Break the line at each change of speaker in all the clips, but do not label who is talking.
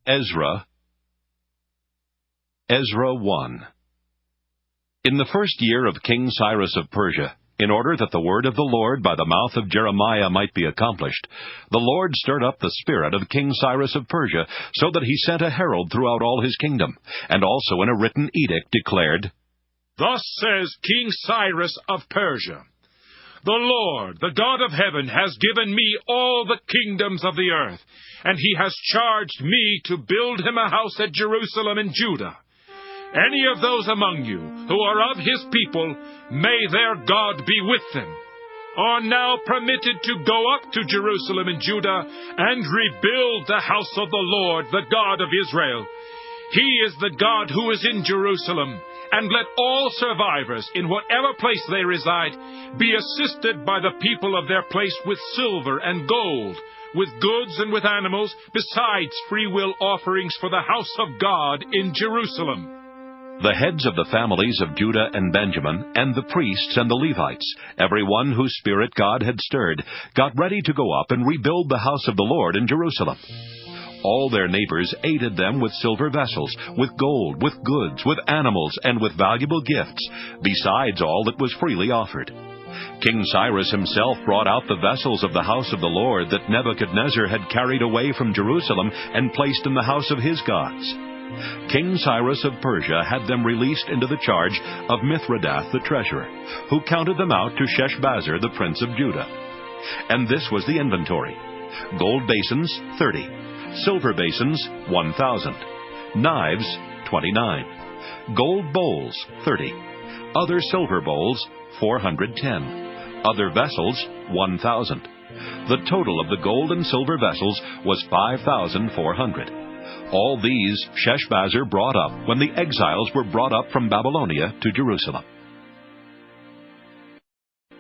Ezra 1. In the first year of King Cyrus of Persia, in order that the word of the Lord by the mouth of Jeremiah might be accomplished, the Lord stirred up the spirit of King Cyrus of Persia, so that he sent a herald throughout all his kingdom, and also in a written edict declared,
Thus says King Cyrus of Persia, The Lord, the God of heaven, has given me all the kingdoms of the earth, and he has charged me to build him a house at Jerusalem in Judah. Any of those among you who are of his people, may their God be with them, are now permitted to go up to Jerusalem in Judah and rebuild the house of the Lord, the God of Israel. He is the God who is in Jerusalem, and let all survivors, in whatever place they reside, be assisted by the people of their place with silver and gold, with goods and with animals, besides freewill offerings for the house of God in Jerusalem.
The heads of the families of Judah and Benjamin, and the priests and the Levites, every one whose spirit God had stirred, got ready to go up and rebuild the house of the Lord in Jerusalem. All their neighbors aided them with silver vessels, with gold, with goods, with animals, and with valuable gifts, besides all that was freely offered. King Cyrus himself brought out the vessels of the house of the Lord that Nebuchadnezzar had carried away from Jerusalem and placed in the house of his gods. King Cyrus of Persia had them released into the charge of Mithredath the treasurer, who counted them out to Sheshbazzar the prince of Judah. And this was the inventory: gold basins, 30; silver basins, 1,000; knives, 29; gold bowls, 30; other silver bowls, 410; other vessels, 1,000. The total of the gold and silver vessels was 5,400. All these Sheshbazzar brought up when the exiles were brought up from Babylonia to Jerusalem.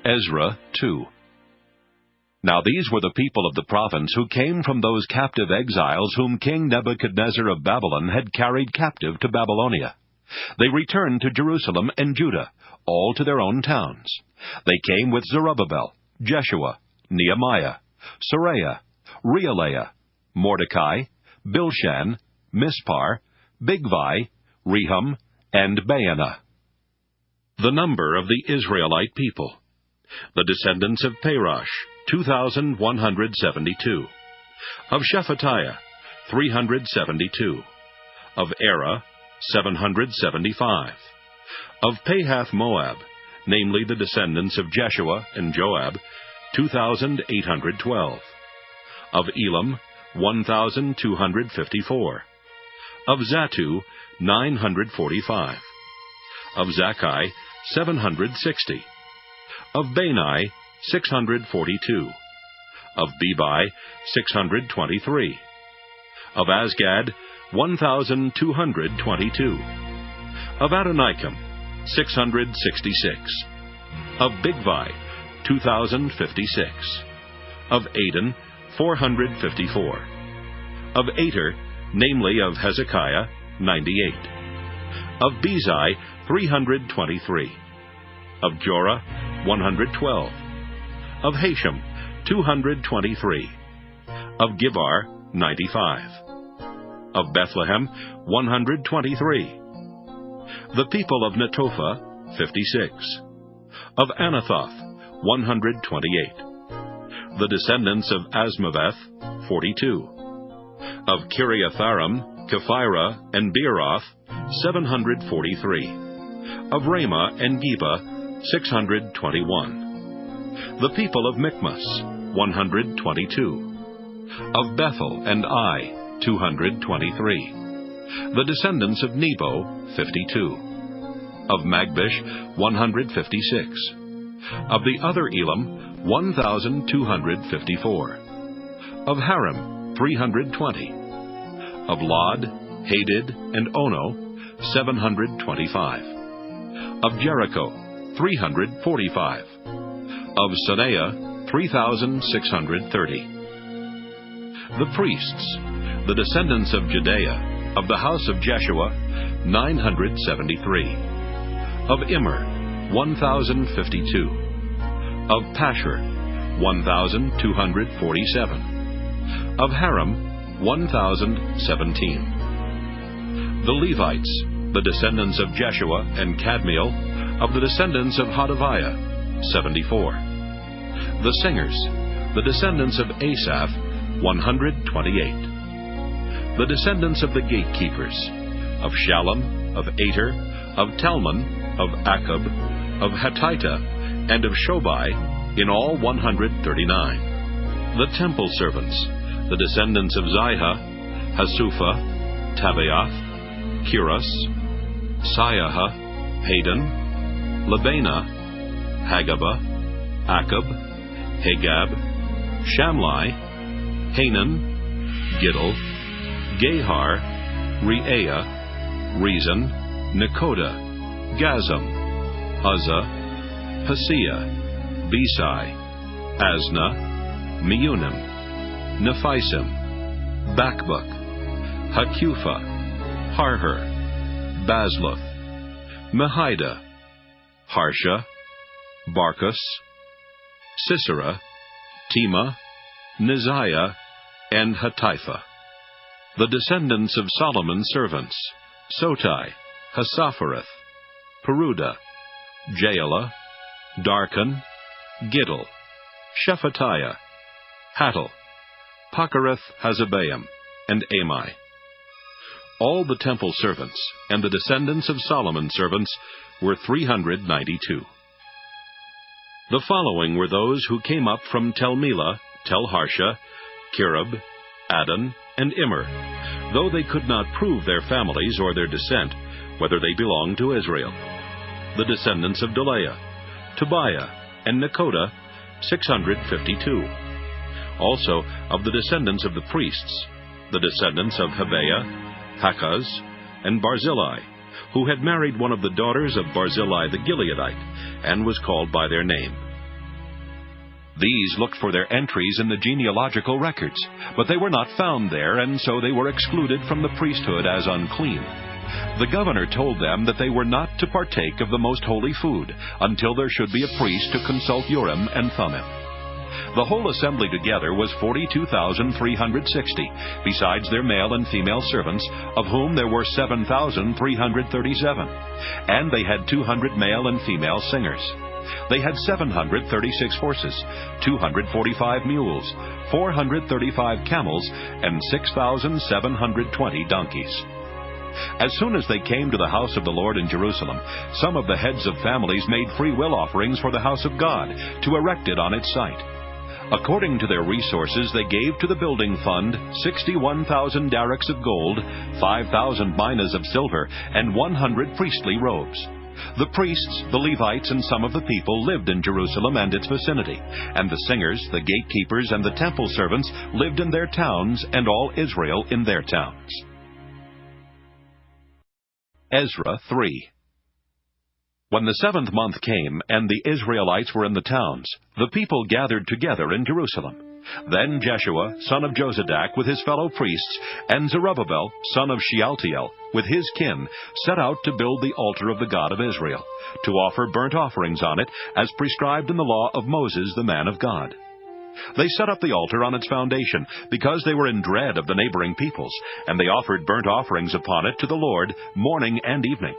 Ezra 2. Now these were the people of the province who came from those captive exiles whom King Nebuchadnezzar of Babylon had carried captive to Babylonia. They returned to Jerusalem and Judah, all to their own towns. They came with Zerubbabel, Jeshua, Nehemiah, Seraiah, Reelaiah, Mordecai, Bilshan, Mispar, Bigvai, Rehum, and Baanah. The number of the Israelite people. The descendants of Parosh, 2,172. Of Shephatiah, 372. Of Era, 775. Of Pahath Moab, namely the descendants of Jeshua and Joab, 2,812. Of Elam, 1,254. Of Zattu, 945. Of Zakkai, 760. Of Bani, 642. Of Bebai, 623. Of Azgad, 1,222. Of Adonikam, 666. Of Bigvai, 2,056. Of Aden, 454. Of Ater, namely of Hezekiah, 98. Of Bezai, 323. Of Jorah, 112. Of Hashem, 223. Of Gibar, 95. Of Bethlehem, 123. The people of Netophah, 56. Of Anathoth, 128. The descendants of Asmaveth, 42. Of Kiriatharim, Kephirah, and Beeroth, 743. Of Ramah and Geba, 621. The people of Michmas, 122. Of Bethel and Ai, 223. The descendants of Nebo, 52. Of Magbish, 156. Of the other Elam, 1,254. Of Harim, 320. Of Lod, Hadid, and Ono, 725. Of Jericho, 345. Of Sanea, 3,630. The priests, the descendants of Jedaiah, of the house of Jeshua, 973. Of Immer, 1,052. Of Pashur, 1,247. Of Haram, 1,017. The Levites, the descendants of Jeshua and Kadmiel, of the descendants of Hodaviah, 74. The singers, the descendants of Asaph, 128. The descendants of the gatekeepers, of Shallum, of Ater, of Talmon, of Akub, of Hatita, and of Shobai, in all 139. The temple servants, the descendants of Ziha, Hasupha, Tabaoth, Kiros, Siaha, Hadan, Labana, Hagaba, Akub, Hagab, Shamlai, Hanan, Giddel, Gahar, Reaiah, Rezon, Nekoda, Gazam, Uzzah, Paseah, Besai, Asna, Meunim, Nephisim, Bakbuk, Hakupha, Harher, Bazluth, Mehida, Harsha, Barkos, Sisera, Tema, Neziah, and Hatipha. The descendants of Solomon's servants, Sotai, Hassaphareth, Peruda, Jaela, Darkon, Giddel, Shephatiah, Hattil, Pachereth Hazabaim, and Amai. All the temple servants and the descendants of Solomon's servants were 392. The following were those who came up from Tel-Melah, Tel-Harsha, Kirub, Adon, and Immer, though they could not prove their families or their descent, whether they belonged to Israel. The descendants of Delaiah, Tobiah, and Nekoda, 652. Also of the descendants of the priests, the descendants of Habeah, Hakaz, and Barzillai, who had married one of the daughters of Barzillai the Gileadite, and was called by their name. These looked for their entries in the genealogical records, but they were not found there, and so they were excluded from the priesthood as unclean. The governor told them that they were not to partake of the most holy food until there should be a priest to consult Urim and Thummim. The whole assembly together was 42,360, besides their male and female servants, of whom there were 7,337, and they had 200 male and female singers. They had 736 horses, 245 mules, 435 camels, and 6,720 donkeys. As soon as they came to the house of the Lord in Jerusalem, some of the heads of families made free will offerings for the house of God, to erect it on its site. According to their resources, they gave to the building fund 61,000 darics of gold, 5,000 minas of silver, and 100 priestly robes. The priests, the Levites, and some of the people lived in Jerusalem and its vicinity, and the singers, the gatekeepers, and the temple servants lived in their towns, and all Israel in their towns. Ezra 3. When the 7th month came, and the Israelites were in the towns, the people gathered together in Jerusalem. Then Jeshua, son of Jozadak, with his fellow priests, and Zerubbabel, son of Shealtiel, with his kin, set out to build the altar of the God of Israel, to offer burnt offerings on it, as prescribed in the law of Moses the man of God. They set up the altar on its foundation, because they were in dread of the neighboring peoples, and they offered burnt offerings upon it to the Lord morning and evening.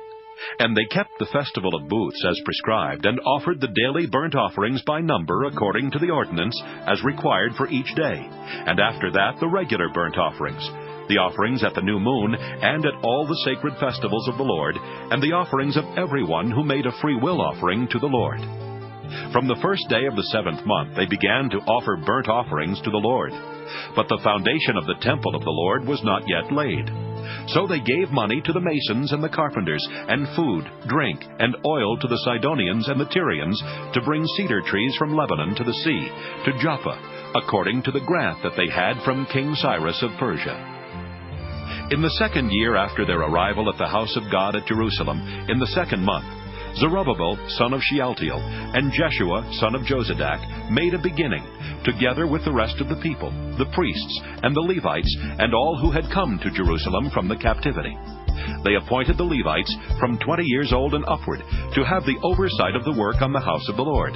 And they kept the festival of booths as prescribed, and offered the daily burnt offerings by number according to the ordinance, as required for each day, and after that the regular burnt offerings, the offerings at the new moon, and at all the sacred festivals of the Lord, and the offerings of everyone who made a free will offering to the Lord. From the first day of the 7th month they began to offer burnt offerings to the Lord. But the foundation of the temple of the Lord was not yet laid. So they gave money to the masons and the carpenters, and food, drink, and oil to the Sidonians and the Tyrians, to bring cedar trees from Lebanon to the sea, to Joppa, according to the grant that they had from King Cyrus of Persia. In the 2nd year after their arrival at the house of God at Jerusalem, in the 2nd month, Zerubbabel, son of Shealtiel, and Jeshua, son of Jozadak, made a beginning, together with the rest of the people, the priests, and the Levites, and all who had come to Jerusalem from the captivity. They appointed the Levites from 20 years old and upward to have the oversight of the work on the house of the Lord.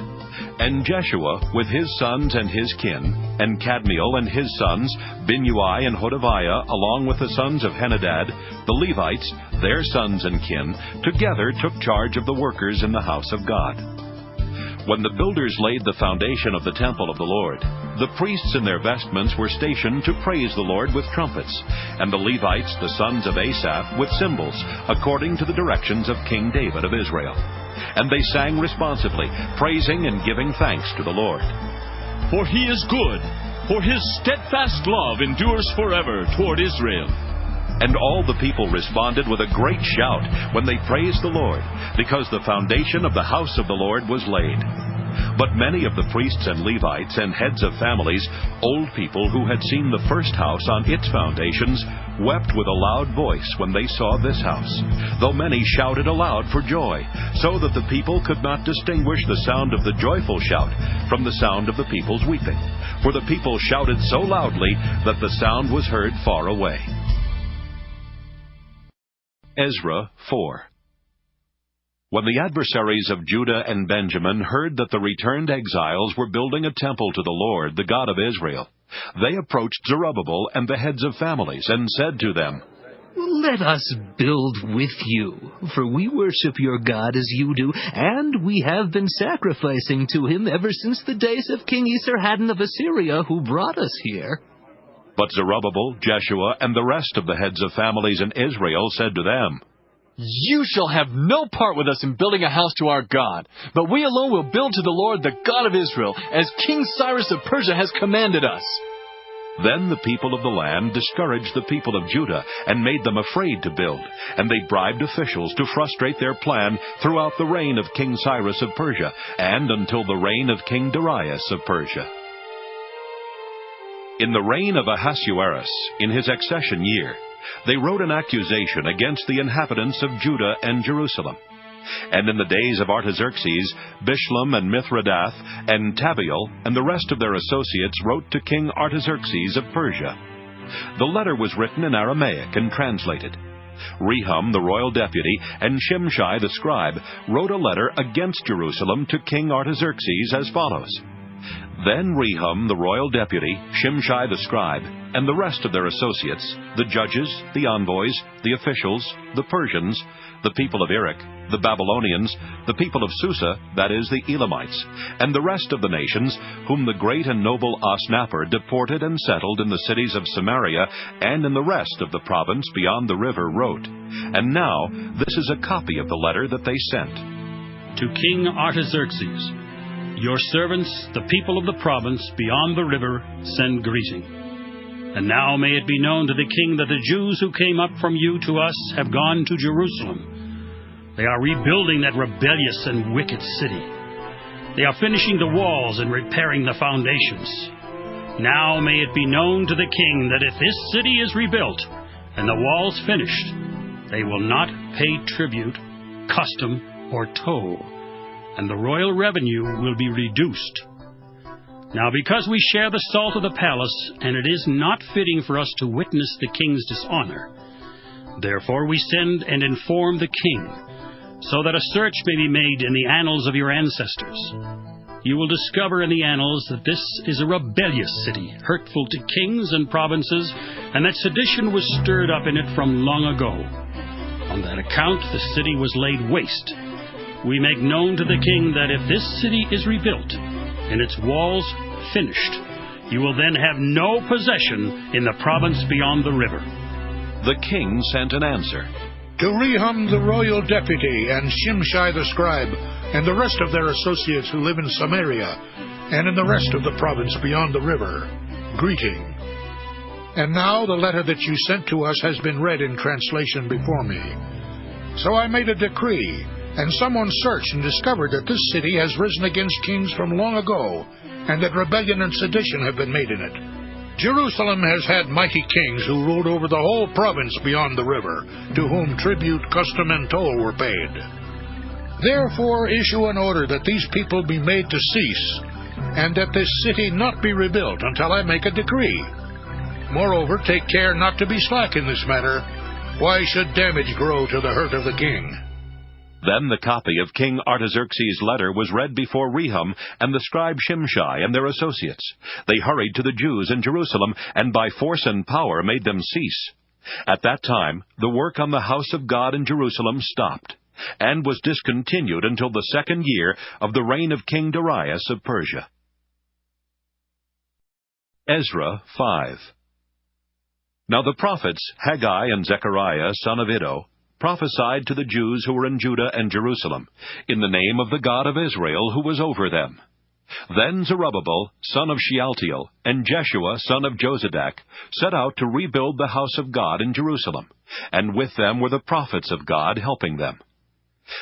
And Jeshua with his sons and his kin, and Kadmiel and his sons, Binnui and Hodaviah, along with the sons of Henadad, the Levites, their sons and kin, together took charge of the workers in the house of God. When the builders laid the foundation of the temple of the Lord, the priests in their vestments were stationed to praise the Lord with trumpets, and the Levites, the sons of Asaph, with cymbals, according to the directions of King David of Israel. And they sang responsively, praising and giving thanks to the Lord.
For he is good, for his steadfast love endures forever toward Israel.
And all the people responded with a great shout when they praised the Lord, because the foundation of the house of the Lord was laid. But many of the priests and Levites and heads of families, old people who had seen the first house on its foundations, wept with a loud voice when they saw this house, though many shouted aloud for joy, so that the people could not distinguish the sound of the joyful shout from the sound of the people's weeping. For the people shouted so loudly that the sound was heard far away. Ezra 4. When the adversaries of Judah and Benjamin heard that the returned exiles were building a temple to the Lord, the God of Israel, they approached Zerubbabel and the heads of families and said to them,
Let us build with you, for we worship your God as you do, and we have been sacrificing to him ever since the days of King Esarhaddon of Assyria, who brought us here.
But Zerubbabel, Jeshua, and the rest of the heads of families in Israel said to them,
You shall have no part with us in building a house to our God, but we alone will build to the Lord, the God of Israel, as King Cyrus of Persia has commanded us.
Then the people of the land discouraged the people of Judah and made them afraid to build, and they bribed officials to frustrate their plan throughout the reign of King Cyrus of Persia and until the reign of King Darius of Persia. In the reign of Ahasuerus, in his accession year, they wrote an accusation against the inhabitants of Judah and Jerusalem. And in the days of Artaxerxes, Bishlam and Mithredath and Tabeel and the rest of their associates wrote to King Artaxerxes of Persia. The letter was written in Aramaic and translated. Rehum, the royal deputy, and Shimshai the scribe wrote a letter against Jerusalem to King Artaxerxes as follows. Then Rehum, the royal deputy, Shimshai the scribe, and the rest of their associates, the judges, the envoys, the officials, the Persians, the people of Erech, the Babylonians, the people of Susa, that is, the Elamites, and the rest of the nations, whom the great and noble Osnappar deported and settled in the cities of Samaria and in the rest of the province beyond the river, wrote. And now this is a copy of the letter that they sent.
To King Artaxerxes, your servants, the people of the province beyond the river, send greeting. And now may it be known to the king that the Jews who came up from you to us have gone to Jerusalem. They are rebuilding that rebellious and wicked city. They are finishing the walls and repairing the foundations. Now may it be known to the king that if this city is rebuilt and the walls finished, they will not pay tribute, custom, or toll, and the royal revenue will be reduced. Now because we share the salt of the palace, and it is not fitting for us to witness the king's dishonor, therefore we send and inform the king, so that a search may be made in the annals of your ancestors. You will discover in the annals that this is a rebellious city, hurtful to kings and provinces, and that sedition was stirred up in it from long ago. On that account the city was laid waste. We make known to the king that if this city is rebuilt, and its walls finished, you will then have no possession in the province beyond the river.
The king sent an answer.
To Rehum the royal deputy, and Shimshai the scribe, and the rest of their associates who live in Samaria, and in the rest of the province beyond the river, greeting. And now the letter that you sent to us has been read in translation before me. So I made a decree, and someone searched and discovered that this city has risen against kings from long ago, and that rebellion and sedition have been made in it. Jerusalem has had mighty kings who ruled over the whole province beyond the river, to whom tribute, custom, and toll were paid. Therefore issue an order that these people be made to cease, and that this city not be rebuilt until I make a decree. Moreover, take care not to be slack in this matter. Why should damage grow to the hurt of the king?
Then the copy of King Artaxerxes' letter was read before Rehum and the scribe Shimshai and their associates. They hurried to the Jews in Jerusalem, and by force and power made them cease. At that time, the work on the house of God in Jerusalem stopped, and was discontinued until the 2nd year of the reign of King Darius of Persia. Ezra 5. Now the prophets Haggai and Zechariah, son of Iddo, prophesied to the Jews who were in Judah and Jerusalem, in the name of the God of Israel who was over them. Then Zerubbabel, son of Shealtiel, and Jeshua, son of Jozadak, set out to rebuild the house of God in Jerusalem, and with them were the prophets of God helping them.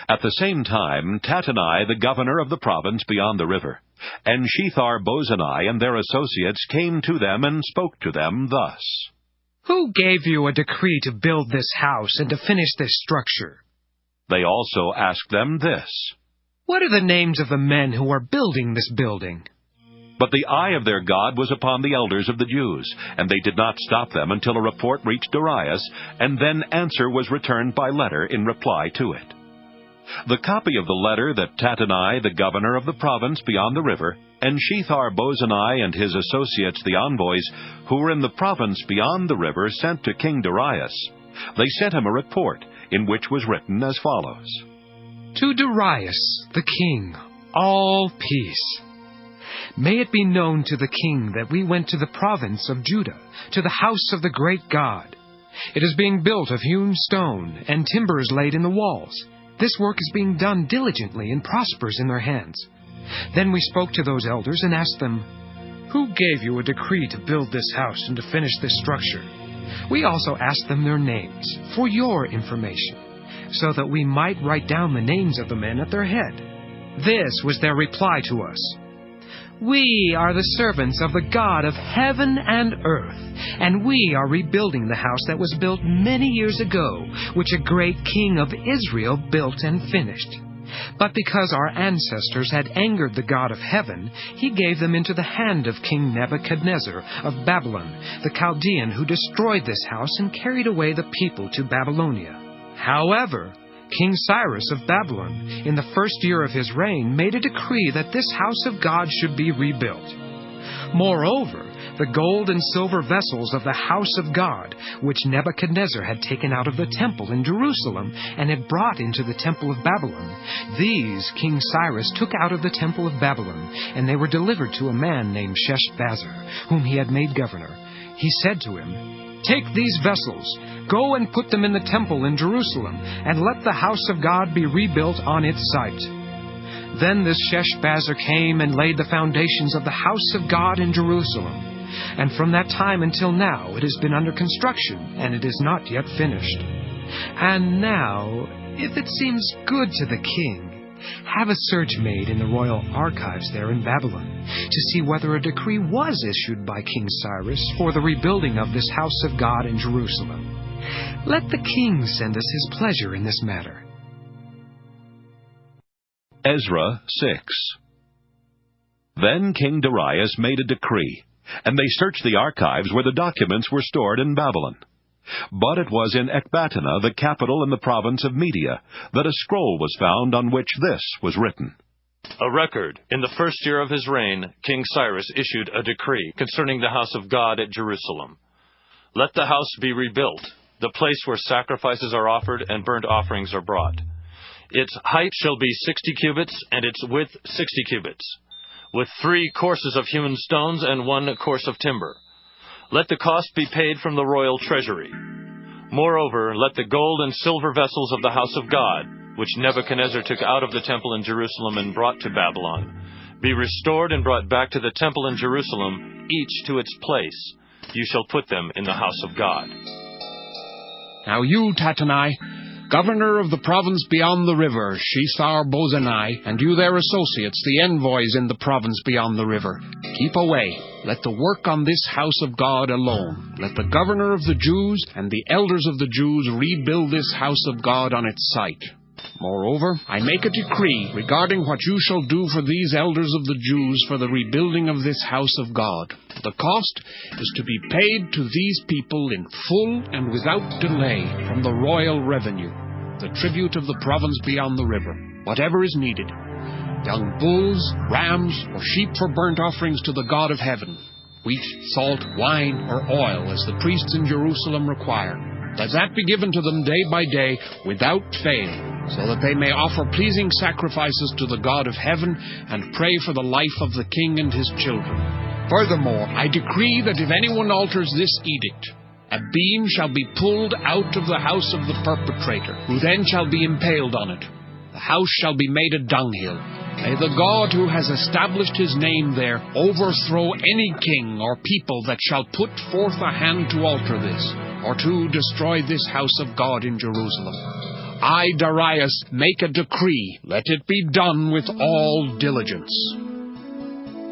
At the same time, Tattenai, the governor of the province beyond the river, and Shethar-Bozenai and their associates came to them and spoke to them thus.
Who gave you a decree to build this house and to finish this structure?
They also asked them this.
What are the names of the men who are building this building?
But the eye of their God was upon the elders of the Jews, and they did not stop them until a report reached Darius, and then answer was returned by letter in reply to it. The copy of the letter that Tattenai, the governor of the province beyond the river, and Shethar-Bozenai and his associates the envoys, who were in the province beyond the river, sent to King Darius, they sent him a report, in which was written as follows.
To Darius, the king, all peace. May it be known to the king that we went to the province of Judah, to the house of the great God. It is being built of hewn stone, and timber is laid in the walls. This work is being done diligently and prospers in their hands. Then we spoke to those elders and asked them, Who gave you a decree to build this house and to finish this structure? We also asked them their names, for your information, so that we might write down the names of the men at their head. This was their reply to us. We are the servants of the God of heaven and earth, and we are rebuilding the house that was built many years ago, which a great king of Israel built and finished. But because our ancestors had angered the God of heaven, he gave them into the hand of King Nebuchadnezzar of Babylon, the Chaldean, who destroyed this house and carried away the people to Babylonia. However, King Cyrus of Babylon, in the 1st year of his reign, made a decree that this house of God should be rebuilt. Moreover, the gold and silver vessels of the house of God, which Nebuchadnezzar had taken out of the temple in Jerusalem and had brought into the temple of Babylon, these King Cyrus took out of the temple of Babylon, and they were delivered to a man named Sheshbazzar, whom he had made governor. He said to him, Take these vessels, go and put them in the temple in Jerusalem, and let the house of God be rebuilt on its site. Then this Sheshbazzar came and laid the foundations of the house of God in Jerusalem. And from that time until now it has been under construction, and it is not yet finished. And now, if it seems good to the king, have a search made in the royal archives there in Babylon, to see whether a decree was issued by King Cyrus for the rebuilding of this house of God in Jerusalem. Let the king send us his pleasure in this matter.
Ezra 6. Then King Darius made a decree, and they searched the archives where the documents were stored in Babylon. But it was in Ecbatana, the capital in the province of Media, that a scroll was found on which this was written.
A record. In the 1st year of his reign, King Cyrus issued a decree concerning the house of God at Jerusalem. Let the house be rebuilt, the place where sacrifices are offered and burnt offerings are brought. Its height shall be 60 cubits, and its width 60 cubits, with 3 courses of hewn stones and 1 course of timber. Let the cost be paid from the royal treasury. Moreover, let the gold and silver vessels of the house of God, which Nebuchadnezzar took out of the temple in Jerusalem and brought to Babylon, be restored and brought back to the temple in Jerusalem, each to its place. You shall put them in the house of God.
Now you, Tattenai, governor of the province beyond the river, Shethar-Bozenai, and you their associates, the envoys in the province beyond the river, keep away. Let the work on this house of God alone. Let the governor of the Jews and the elders of the Jews rebuild this house of God on its site. Moreover, I make a decree regarding what you shall do for these elders of the Jews for the rebuilding of this house of God. The cost is to be paid to these people in full and without delay from the royal revenue. the tribute of the province beyond the river, whatever is needed. Young bulls, rams, or sheep for burnt offerings to the God of heaven. Wheat, salt, wine, or oil, as the priests in Jerusalem require. Let that be given to them day by day, without fail, so that they may offer pleasing sacrifices to the God of heaven and pray for the life of the king and his children. Furthermore, I decree that if anyone alters this edict, a beam shall be pulled out of the house of the perpetrator, who then shall be impaled on it. The house shall be made a dunghill. May the God who has established his name there overthrow any king or people that shall put forth a hand to alter this, or to destroy this house of God in Jerusalem. I, Darius, make a decree. Let it be done with all diligence.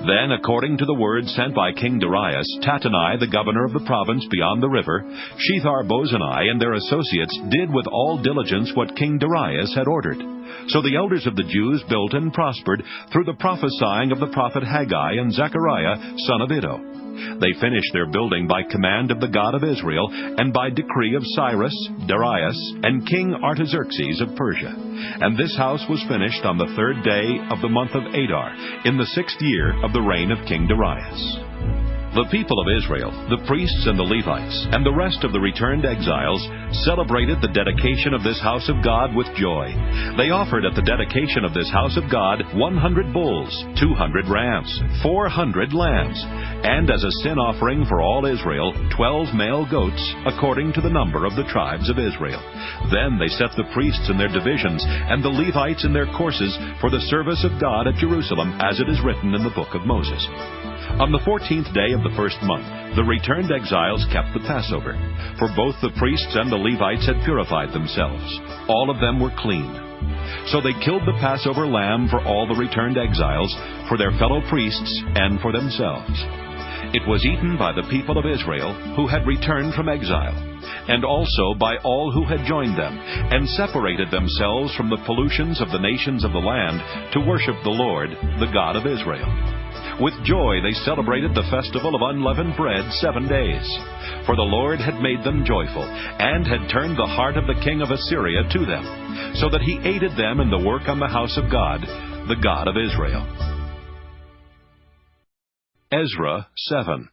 Then, according to the word sent by King Darius, Tattenai, the governor of the province beyond the river, Shethar-bozenai and their associates did with all diligence what King Darius had ordered. So the elders of the Jews built and prospered through the prophesying of the prophet Haggai and Zechariah, son of Iddo. They finished their building by command of the God of Israel, and by decree of Cyrus, Darius, and King Artaxerxes of Persia. And this house was finished on the 3rd day of the month of Adar, in the 6th year of the reign of King Darius. The people of Israel, the priests and the Levites, and the rest of the returned exiles celebrated the dedication of this house of God with joy. They offered at the dedication of this house of God 100 bulls, 200 rams, 400 lambs, and as a sin offering for all Israel, 12 male goats, according to the number of the tribes of Israel. Then they set the priests in their divisions, and the Levites in their courses, for the service of God at Jerusalem, as it is written in the book of Moses. On the 14th day of the 1st month, the returned exiles kept the Passover, for both the priests and the Levites had purified themselves. All of them were clean. So they killed the Passover lamb for all the returned exiles, for their fellow priests, and for themselves. It was eaten by the people of Israel who had returned from exile, and also by all who had joined them, and separated themselves from the pollutions of the nations of the land to worship the Lord, the God of Israel. With joy they celebrated the festival of unleavened bread 7 days. For the Lord had made them joyful, and had turned the heart of the king of Assyria to them, so that he aided them in the work on the house of God, the God of Israel. Ezra 7.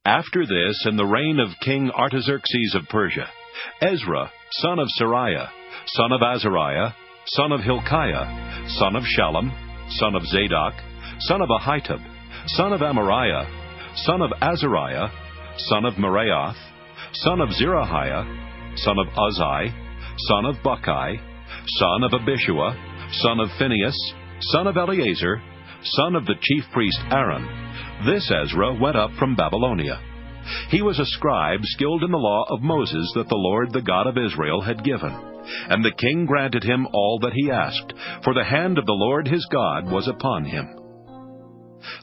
After this, in the reign of King Artaxerxes of Persia, Ezra, son of Seraiah, son of Azariah, son of Hilkiah, son of Shallum, son of Zadok, son of Ahitub, son of Amariah, son of Azariah, son of Meraioth, son of Zerahiah, son of Uzzi, son of Buckai, son of Abishua, son of Phinehas, son of Eleazar, son of the chief priest Aaron. This Ezra went up from Babylonia. He was a scribe skilled in the law of Moses that the Lord, the God of Israel, had given. And the king granted him all that he asked, for the hand of the Lord his God was upon him.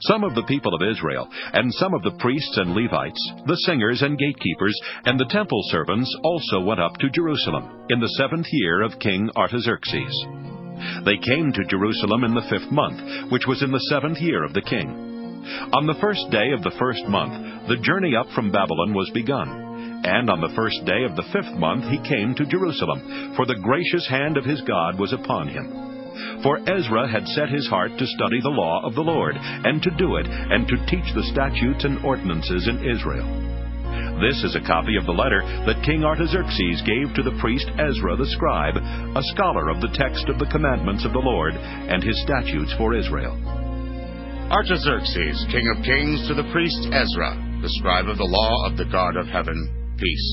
Some of the people of Israel, and some of the priests and Levites, the singers and gatekeepers, and the temple servants also went up to Jerusalem in the 7th year of King Artaxerxes. They came to Jerusalem in the 5th month, which was in the 7th year of the king. On the 1st day of the 1st month, the journey up from Babylon was begun. And on the 1st day of the 5th month he came to Jerusalem, for the gracious hand of his God was upon him. For Ezra had set his heart to study the law of the Lord, and to do it, and to teach the statutes and ordinances in Israel. This is a copy of the letter that King Artaxerxes gave to the priest Ezra the scribe, a scholar of the text of the commandments of the Lord, and his statutes for Israel.
Artaxerxes, king of kings, to the priest Ezra, the scribe of the law of the God of heaven, peace.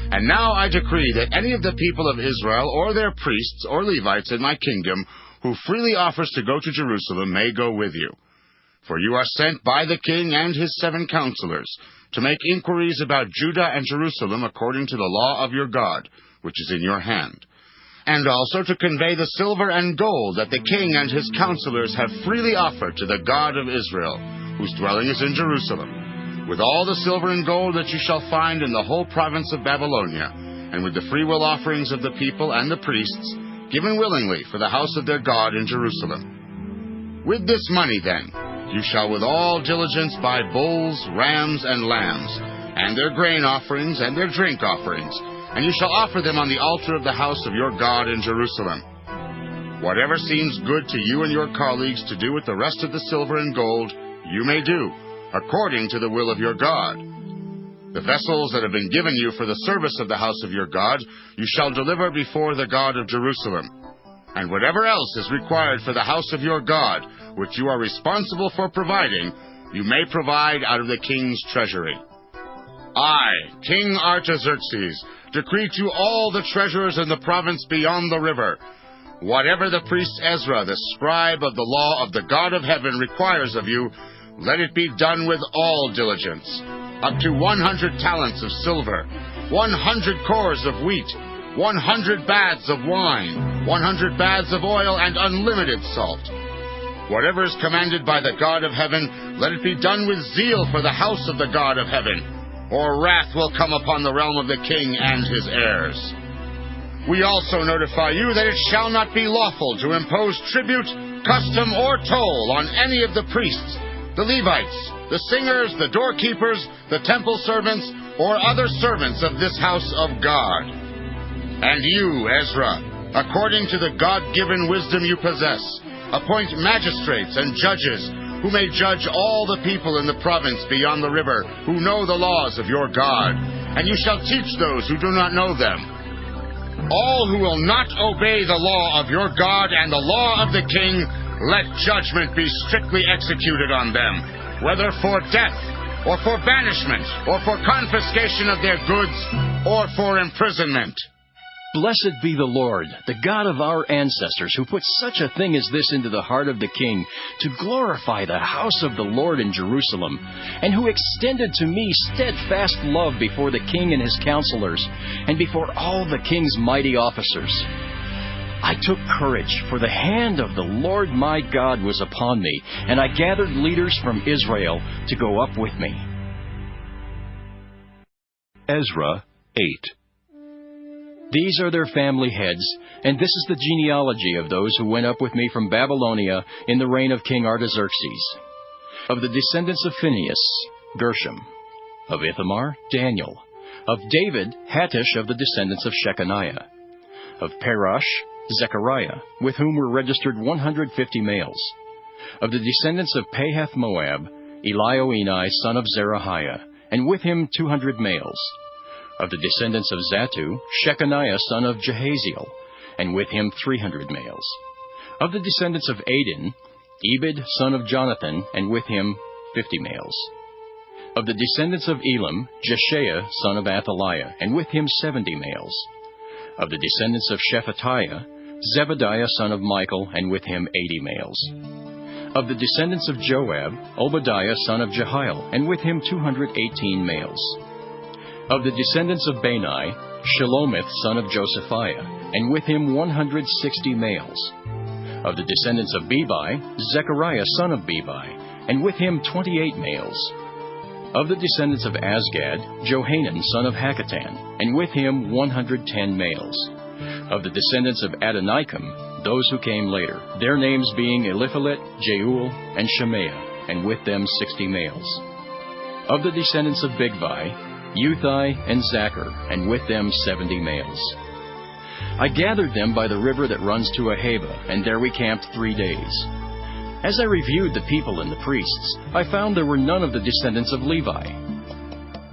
And now I decree that any of the people of Israel, or their priests or Levites in my kingdom, who freely offers to go to Jerusalem, may go with you. For you are sent by the king and his 7 counselors, to make inquiries about Judah and Jerusalem according to the law of your God, which is in your hand, and also to convey the silver and gold that the king and his counselors have freely offered to the God of Israel, whose dwelling is in Jerusalem, with all the silver and gold that you shall find in the whole province of Babylonia, and with the freewill offerings of the people and the priests, given willingly for the house of their God in Jerusalem. With this money, then, you shall with all diligence buy bulls, rams, and lambs, and their grain offerings and their drink offerings, and you shall offer them on the altar of the house of your God in Jerusalem. Whatever seems good to you and your colleagues to do with the rest of the silver and gold, you may do, according to the will of your God. The vessels that have been given you for the service of the house of your God, you shall deliver before the God of Jerusalem. And whatever else is required for the house of your God, which you are responsible for providing, you may provide out of the king's treasury. I, King Artaxerxes, decree to all the treasurers in the province beyond the river, whatever the priest Ezra, the scribe of the law of the God of heaven, requires of you, let it be done with all diligence. Up to 100 talents of silver, 100 cores of wheat, 100 baths of wine, 100 baths of oil, and unlimited salt. Whatever is commanded by the God of heaven, let it be done with zeal for the house of the God of heaven, or wrath will come upon the realm of the king and his heirs. We also notify you that it shall not be lawful to impose tribute, custom, or toll on any of the priests, the Levites, the singers, the doorkeepers, the temple servants, or other servants of this house of God. And you, Ezra, according to the God-given wisdom you possess, appoint magistrates and judges who may judge all the people in the province beyond the river who know the laws of your God, and you shall teach those who do not know them. All who will not obey the law of your God and the law of the king, let judgment be strictly executed on them, whether for death, or for banishment, or for confiscation of their goods, or for imprisonment.
Blessed be the Lord, the God of our ancestors, who put such a thing as this into the heart of the king, to glorify the house of the Lord in Jerusalem, and who extended to me steadfast love before the king and his counselors, and before all the king's mighty officers. I took courage, for the hand of the Lord my God was upon me, and I gathered leaders from Israel to go up with me.
Ezra 8.
These are their family heads, and this is the genealogy of those who went up with me from Babylonia in the reign of King Artaxerxes. Of the descendants of Phinehas, Gershom. Of Ithamar, Daniel. Of David, Hattush of the descendants of Shechaniah. Of Parash, Zechariah, with whom were registered 150 males. Of the descendants of Pahath-Moab, Elioenai son of Zerahiah, and with him 200 males. Of the descendants of Zatu, Shechaniah son of Jehaziel, and with him 300 males. Of the descendants of Adin, Ebed son of Jonathan, and with him 50 males. Of the descendants of Elam, Jeshaiah son of Athaliah, and with him 70 males. Of the descendants of Shephatiah, Zebadiah son of Michael, and with him 80 males. Of the descendants of Joab, Obadiah son of Jehiel, and with him 218 males. Of the descendants of Bani, Shelomith son of Josephiah, and with him 160 males. Of the descendants of Bebai, Zechariah son of Bebai, and with him 28 males. Of the descendants of Azgad, Johanan son of Hakatan, and with him 110 males. Of the descendants of Adonikam, those who came later, their names being Eliphalet, Jeuel, and Shemaiah, and with them 60 males. Of the descendants of Bigvai, Uthai and Zachar, and with them 70 males. I gathered them by the river that runs to Ahava, and there we camped 3 days. As I reviewed the people and the priests, I found there were none of the descendants of Levi.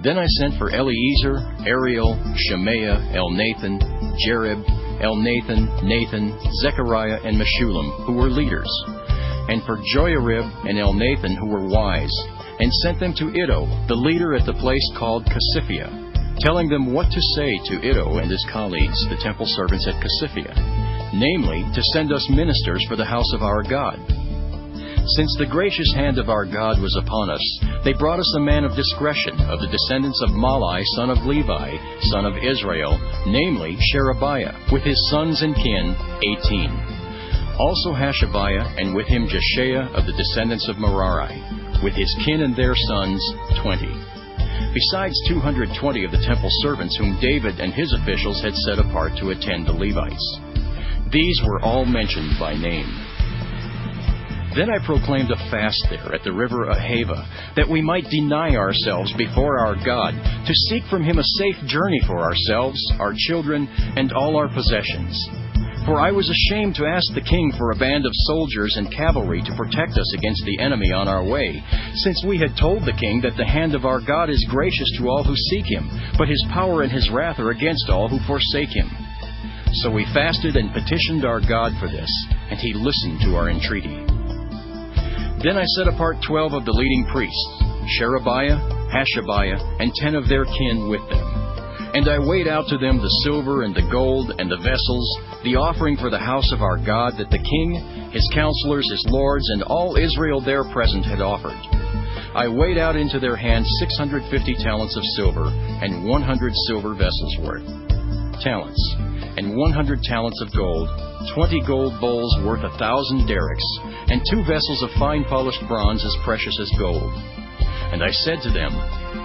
Then I sent for Eliezer, Ariel, Shemaiah, Elnathan, Jerib, Elnathan, Nathan, Zechariah, and Meshullam, who were leaders, and for Joiarib and Elnathan, who were wise, and sent them to Iddo, the leader at the place called Casiphia, telling them what to say to Iddo and his colleagues, the temple servants at Casiphia, namely, to send us ministers for the house of our God. Since the gracious hand of our God was upon us, they brought us a man of discretion of the descendants of Malai, son of Levi, son of Israel, namely Sherebiah, with his sons and kin, 18. Also Hashabiah, and with him Jeshaiah of the descendants of Merari, with his kin and their sons, 20. Besides 220 of the temple servants whom David and his officials had set apart to attend the Levites. These were all mentioned by name. Then I proclaimed a fast there at the river Ahava, that we might deny ourselves before our God, to seek from Him a safe journey for ourselves, our children, and all our possessions. For I was ashamed to ask the king for a band of soldiers and cavalry to protect us against the enemy on our way, since we had told the king that the hand of our God is gracious to all who seek Him, but His power and His wrath are against all who forsake Him. So we fasted and petitioned our God for this, and He listened to our entreaty. Then I set apart 12 of the leading priests, Sherebiah, Hashabiah, and 10 of their kin with them. And I weighed out to them the silver and the gold and the vessels, the offering for the house of our God that the king, his counselors, his lords, and all Israel there present had offered. I weighed out into their hands 650 talents of silver, and 100 silver vessels worth. Talents, and 100 talents of gold, 20 gold bowls worth 1,000 derricks, and 2 vessels of fine polished bronze as precious as gold. And I said to them,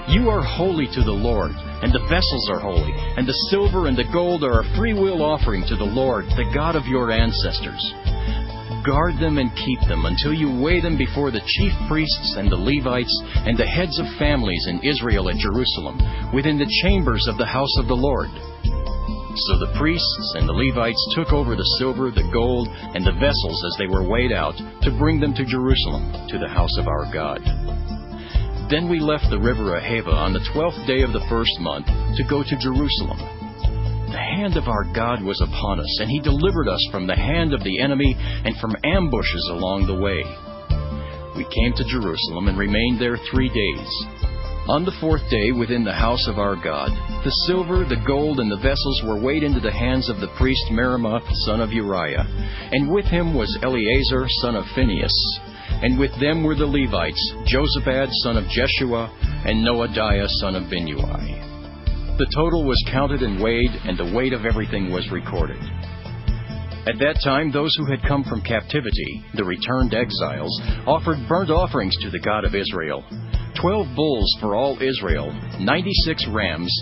You are holy to the Lord, and the vessels are holy, and the silver and the gold are a freewill offering to the Lord, the God of your ancestors. Guard them and keep them until you weigh them before the chief priests and the Levites and the heads of families in Israel at Jerusalem, within the chambers of the house of the Lord. So the priests and the Levites took over the silver, the gold, and the vessels as they were weighed out, to bring them to Jerusalem, to the house of our God. Then we left the river Ahava on the 12th day of the first month to go to Jerusalem. The hand of our God was upon us, and He delivered us from the hand of the enemy and from ambushes along the way. We came to Jerusalem and remained there 3 days. On the 4th day, within the house of our God, the silver, the gold, and the vessels were weighed into the hands of the priest Meremoth, son of Uriah, and with him was Eleazar, son of Phinehas. And with them were the Levites, Josabad, son of Jeshua, and Noadiah, son of Binnui. The total was counted and weighed, and the weight of everything was recorded. At that time, those who had come from captivity, the returned exiles, offered burnt offerings to the God of Israel. 12 bulls for all Israel, 96 rams,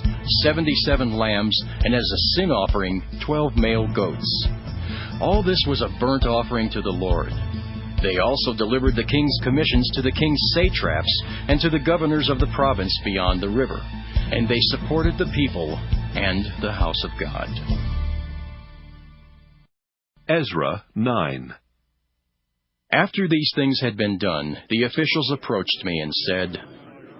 77 lambs, and as a sin offering, 12 male goats. All this was a burnt offering to the Lord. They also delivered the king's commissions to the king's satraps and to the governors of the province beyond the river, and they supported the people and the house of God.
Ezra 9.
After these things had been done, the officials approached me and said,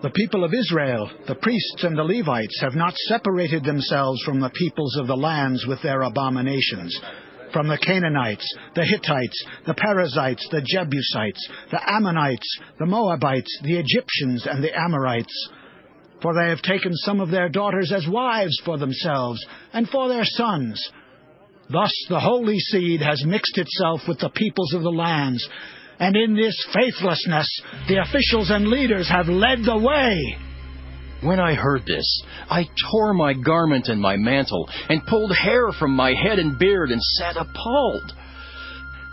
The people of Israel, the priests and the Levites, have not separated themselves from the peoples of the lands with their abominations, from the Canaanites, the Hittites, the Perizzites, the Jebusites, the Ammonites, the Moabites, the Egyptians, and the Amorites. For they have taken some of their daughters as wives for themselves, and for their sons. Thus the holy seed has mixed itself with the peoples of the lands, and in this faithlessness the officials and leaders have led the way.
When I heard this, I tore my garment and my mantle, and pulled hair from my head and beard, and sat appalled.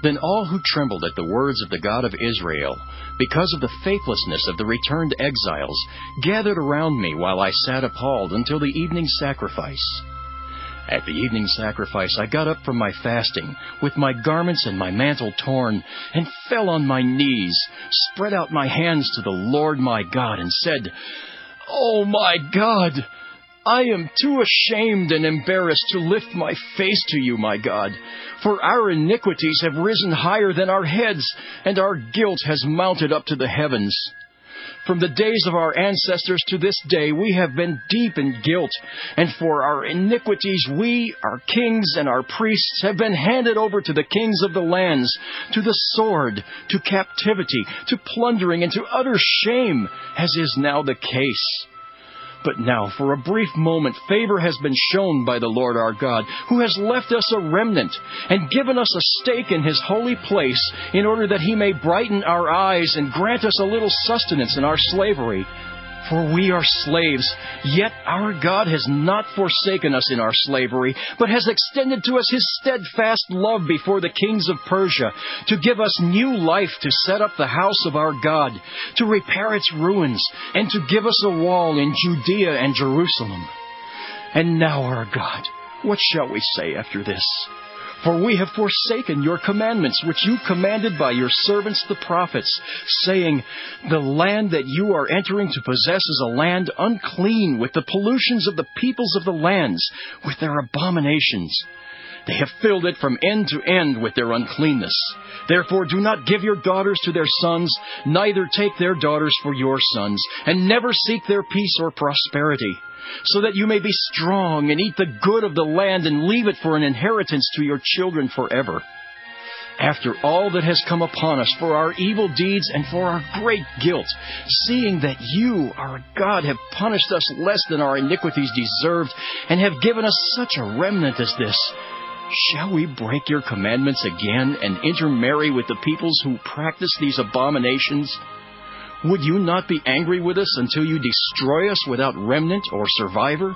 Then all who trembled at the words of the God of Israel, because of the faithlessness of the returned exiles, gathered around me while I sat appalled until the evening sacrifice. At the evening sacrifice I got up from my fasting, with my garments and my mantle torn, and fell on my knees, spread out my hands to the Lord my God, and said, Oh my God, I am too ashamed and embarrassed to lift my face to you, my God, for our iniquities have risen higher than our heads, and our guilt has mounted up to the heavens. From the days of our ancestors to this day we have been deep in guilt, and for our iniquities we, our kings and our priests, have been handed over to the kings of the lands, to the sword, to captivity, to plundering, and to utter shame, as is now the case. But now, for a brief moment, favor has been shown by the Lord our God, who has left us a remnant, and given us a stake in His holy place, in order that He may brighten our eyes and grant us a little sustenance in our slavery. For we are slaves, yet our God has not forsaken us in our slavery, but has extended to us His steadfast love before the kings of Persia, to give us new life, to set up the house of our God, to repair its ruins, and to give us a wall in Judea and Jerusalem. And now, our God, what shall we say after this? For we have forsaken your commandments, which you commanded by your servants the prophets, saying, The land that you are entering to possess is a land unclean with the pollutions of the peoples of the lands, with their abominations. They have filled it from end to end with their uncleanness. Therefore do not give your daughters to their sons, neither take their daughters for your sons, and never seek their peace or prosperity, so that you may be strong and eat the good of the land and leave it for an inheritance to your children forever. After all that has come upon us for our evil deeds and for our great guilt, seeing that you, our God, have punished us less than our iniquities deserved, and have given us such a remnant as this, shall we break your commandments again and intermarry with the peoples who practice these abominations? Would you not be angry with us until you destroy us without remnant or survivor?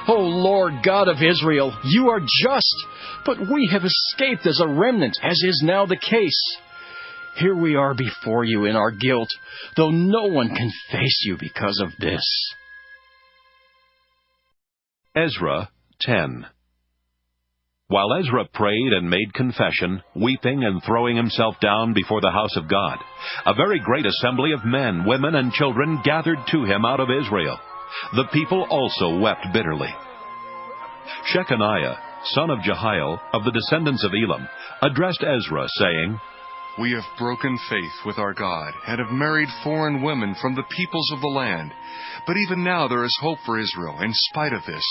O Lord God of Israel, you are just, but we have escaped as a remnant, as is now the case. Here we are before you in our guilt, though no one can face you because of this.
Ezra 10. While Ezra prayed and made confession, weeping and throwing himself down before the house of God, a very great assembly of men, women, and children gathered to him out of Israel. The people also wept bitterly. Shechaniah, son of Jehiel, of the descendants of Elam, addressed Ezra, saying,
We have broken faith with our God, and have married foreign women from the peoples of the land. But even now there is hope for Israel, in spite of this.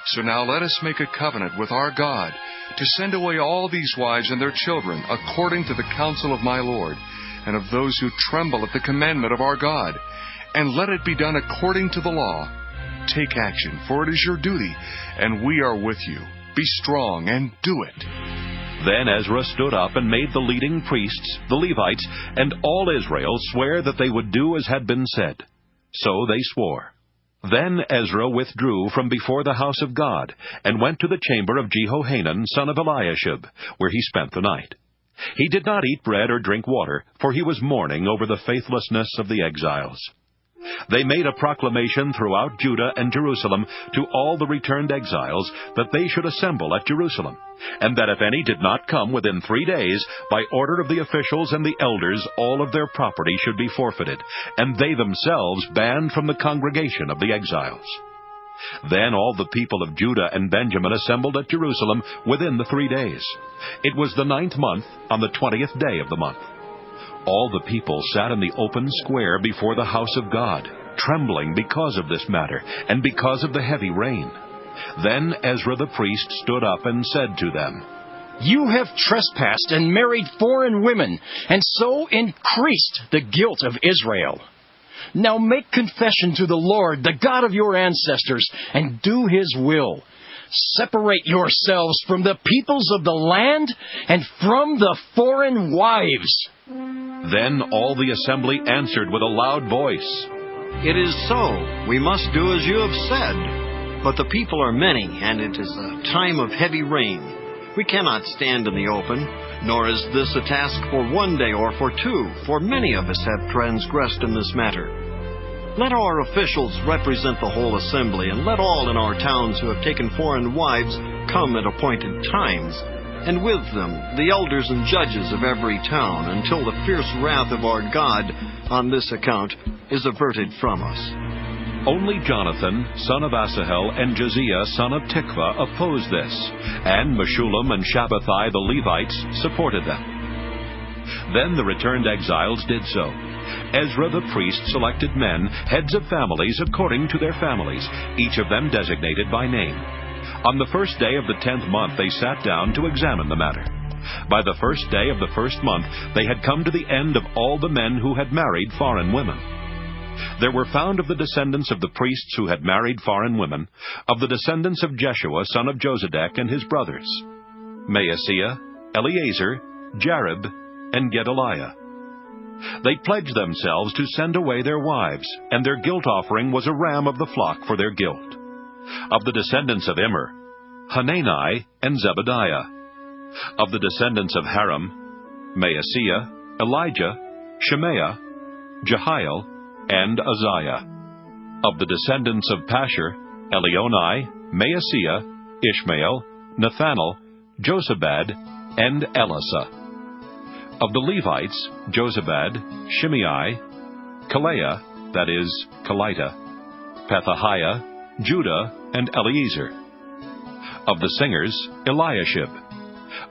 So now let us make a covenant with our God, to send away all these wives and their children, according to the counsel of my Lord, and of those who tremble at the commandment of our God. And let it be done according to the law. Take action, for it is your duty, and we are with you. Be strong and do it.
Then Ezra stood up and made the leading priests, the Levites, and all Israel swear that they would do as had been said. So they swore. Then Ezra withdrew from before the house of God, and went to the chamber of Jehohanan, son of Eliashib, where he spent the night. He did not eat bread or drink water, for he was mourning over the faithlessness of the exiles. They made a proclamation throughout Judah and Jerusalem to all the returned exiles that they should assemble at Jerusalem, and that if any did not come within 3 days, by order of the officials and the elders, all of their property should be forfeited, and they themselves banned from the congregation of the exiles. Then all the people of Judah and Benjamin assembled at Jerusalem within the 3 days. It was the 9th month, on the 20th day of the month. All the people sat in the open square before the house of God, trembling because of this matter, and because of the heavy rain. Then Ezra the priest stood up and said to them,
You have trespassed and married foreign women, and so increased the guilt of Israel. Now make confession to the Lord, the God of your ancestors, and do His will. Separate yourselves from the peoples of the land and from the foreign wives.
Then all the assembly answered with a loud voice,
It is so. We must do as you have said. But the people are many, and it is a time of heavy rain. We cannot stand in the open, nor is this a task for 1 day or for 2, for many of us have transgressed in this matter. Let our officials represent the whole assembly, and let all in our towns who have taken foreign wives come at appointed times, and with them the elders and judges of every town, until the fierce wrath of our God on this account is averted from us.
Only Jonathan, son of Asahel, and Josiah, son of Tikvah, opposed this, and Meshullam and Shabbathai the Levites supported them. Then the returned exiles did so. Ezra the priest selected men, heads of families according to their families, each of them designated by name. On the first day of the 10th month they sat down to examine the matter. By the first day of the first month they had come to the end of all the men who had married foreign women. There were found of the descendants of the priests who had married foreign women, of the descendants of Jeshua son of Josedek and his brothers, Maaseiah, Eleazar, Jarib, and Gedaliah. They pledged themselves to send away their wives, and their guilt offering was a ram of the flock for their guilt. Of the descendants of Immer, Hanani and Zebadiah. Of the descendants of Haram, Maaseiah, Elijah, Shemaiah, Jehiel, and Uzziah. Of the descendants of Pashur, Elionai, Maaseiah, Ishmael, Nathanael, Josabad, and Elasa. Of the Levites, Josabad, Shimei, Kelaiah, that is, Kelita, Pethahiah, Judah, and Eliezer. Of the singers, Eliashib.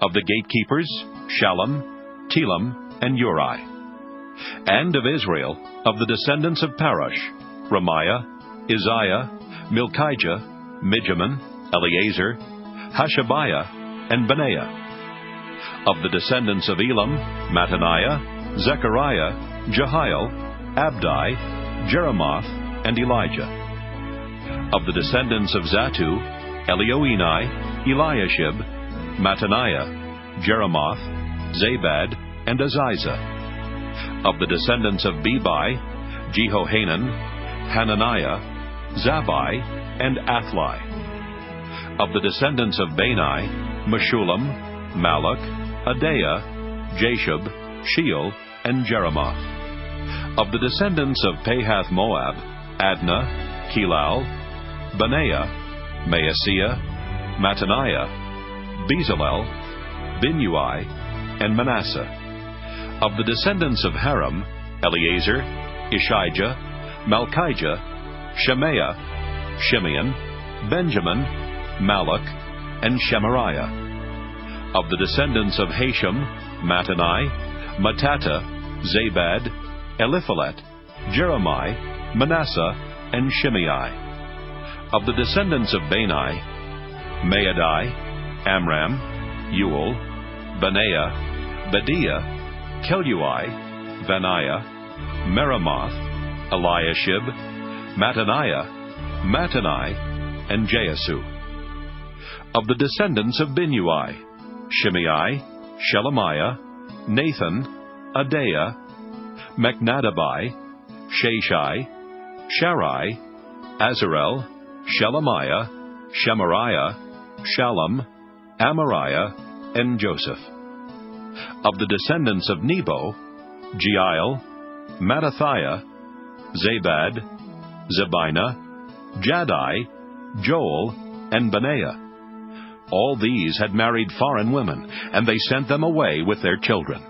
Of the gatekeepers, Shallum, Telem, and Uri. And of Israel, of the descendants of Parosh, Ramiah, Isaiah, Milchijah, Mijamin, Eleazar, Hashabiah, and Benaiah. Of the descendants of Elam, Mattaniah, Zechariah, Jehiel, Abdi, Jeremoth, and Elijah. Of the descendants of Zatu, Elioenai, Eliashib, Mattaniah, Jeremoth, Zabad, and Aziza. Of the descendants of Bebai, Jehohanan, Hananiah, Zabai, and Athli. Of the descendants of Bani, Meshullam, Malach, Adaiah, Jashub, Sheol, and Jeremoth. Of the descendants of Pahath-Moab, Adnah, Kelal, Benaiah, Maaseiah, Mattaniah, Bezalel, Binnui, and Manasseh. Of the descendants of Haram, Eleazar, Ishijah, Malchijah, Shemaiah, Shimeon, Benjamin, Malach, and Shemariah. Of the descendants of Hashem, Mattani, Mattata, Zabad, Eliphalet, Jeremiah, Manasseh, and Shimei. Of the descendants of Bani, Maadai, Amram, Uel, Benaiah, Bediah, Kelui, Vaniah, Meremoth, Eliashib, Mattaniah, Mattani, and Jaasu. Of the descendants of Binnui, Shimei, Shelemiah, Nathan, Adaiah, Mechnadabai, Shashai, Sharai, Azarel, Shelemiah, Shemariah, Shallum, Amariah, and Joseph. Of the descendants of Nebo, Jeiel, Mattathiah, Zabad, Zebina, Jaddai, Joel, and Benaiah. All these had married foreign women, and they sent them away with their children.